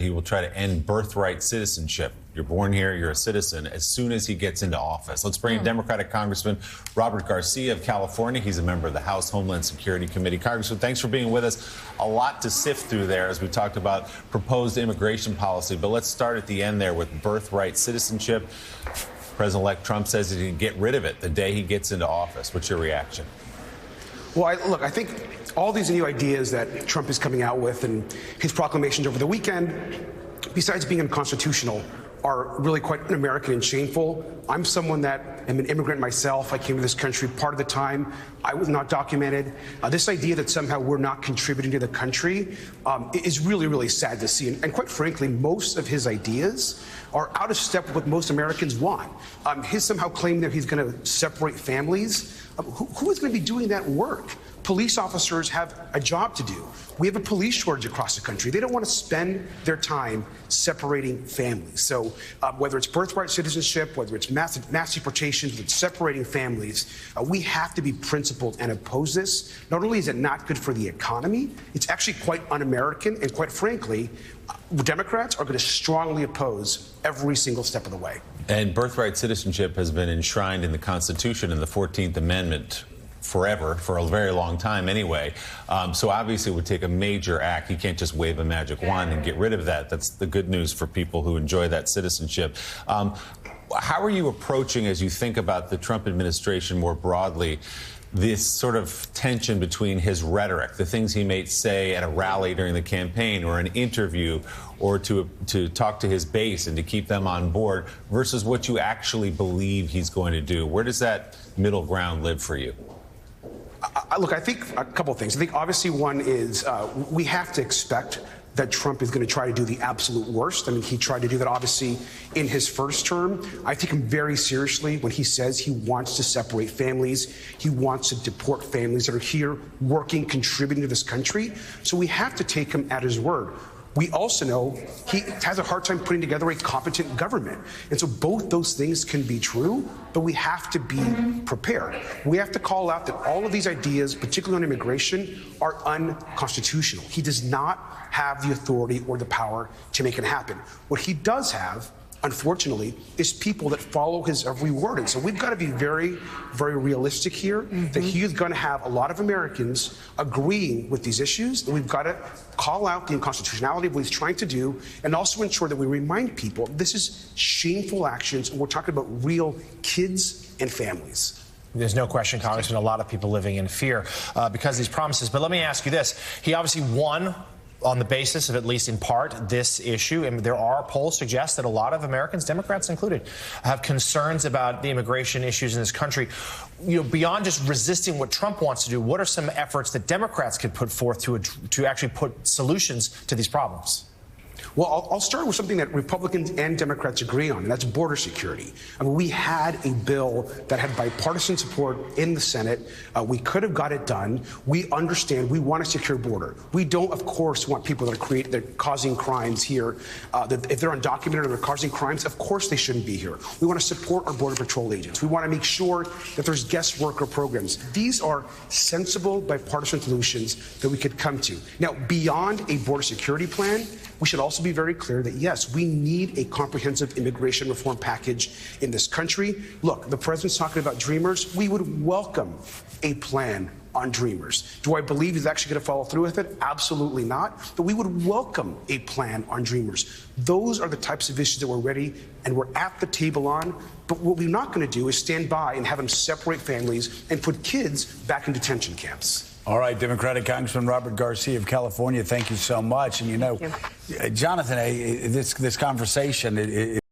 He will try to end birthright citizenship. You're born here, you're a citizen, as soon as he gets into office. Let's bring in Democratic Congressman Robert Garcia of California. He's a member of the House Homeland Security Committee. Congressman, thanks for being with us. A lot to sift through there as we talked about proposed immigration policy. But let's start at the end there with birthright citizenship. President-elect Trump says he can get rid of it the day he gets into office. What's your reaction? Well, I think all these new ideas that Trump is coming out with and his proclamations over the weekend, besides being unconstitutional, are really quite un-American and shameful. I'm someone that am an immigrant myself. I came to this country part of the time. I was not documented. This idea that somehow we're not contributing to the country is really, really sad to see. And quite frankly, most of his ideas are out of step with what most Americans want. His somehow claim that he's going to separate families. Who is going to be doing that work? Police officers have a job to do. We have a police shortage across the country. They don't want to spend their time separating families. So whether it's birthright citizenship, whether it's mass deportations, whether it's separating families, we have to be principled and oppose this. Not only is it not good for the economy, it's actually quite un-American, and quite frankly, Democrats are going to strongly oppose every single step of the way. And birthright citizenship has been enshrined in the Constitution in the 14th Amendment forever, for a very long time anyway. So obviously it would take a major act. You can't just wave a magic wand and get rid of that. That's the good news for people who enjoy that citizenship. How are you approaching, as you think about the Trump administration more broadly, this sort of tension between his rhetoric, the things he may say at a rally during the campaign or an interview, or to talk to his base and to keep them on board, versus what you actually believe he's going to do? Where does that middle ground live for you? Look, I think a couple of things. I think obviously one is we have to expect that Trump is going to try to do the absolute worst. I mean, he tried to do that obviously in his first term. I take him very seriously when he says he wants to separate families. He wants to deport families that are here working, contributing to this country. So we have to take him at his word. We also know he has a hard time putting together a competent government. And so both those things can be true, but we have to be prepared. We have to call out that all of these ideas, particularly on immigration, are unconstitutional. He does not have the authority or the power to make it happen. What he does have, unfortunately, is people that follow his every word. And so we've got to be very, very realistic here that he is going to have a lot of Americans agreeing with these issues. And we've got to call out the unconstitutionality of what he's trying to do and also ensure that we remind people this is shameful actions and we're talking about real kids and families. There's no question, Congressman, a lot of people living in fear because of these promises. But let me ask you this. He obviously won on the basis of, at least in part, this issue. And there are polls suggest that a lot of Americans, Democrats included, have concerns about the immigration issues in this country. You know, beyond just resisting what Trump wants to do, what are some efforts that Democrats could put forth to actually put solutions to these problems? Well, I'll start with something that Republicans and Democrats agree on, and that's border security. I mean, we had a bill that had bipartisan support in the Senate. We could have got it done. We understand we want a secure border. We don't, of course, want people that are causing crimes here. That if they're undocumented or they're causing crimes, of course they shouldn't be here. We want to support our Border Patrol agents. We want to make sure that there's guest worker programs. These are sensible bipartisan solutions that we could come to. Now, beyond a border security plan, we should also be very clear that, yes, we need a comprehensive immigration reform package in this country. Look, the president's talking about Dreamers. We would welcome a plan on Dreamers. Do I believe he's actually going to follow through with it? Absolutely not. But we would welcome a plan on Dreamers. Those are the types of issues that we're ready and we're at the table on. But what we're not going to do is stand by and have them separate families and put kids back in detention camps. All right, Democratic Congressman Robert Garcia of California, thank you so much. And you know, Jonathan, this conversation,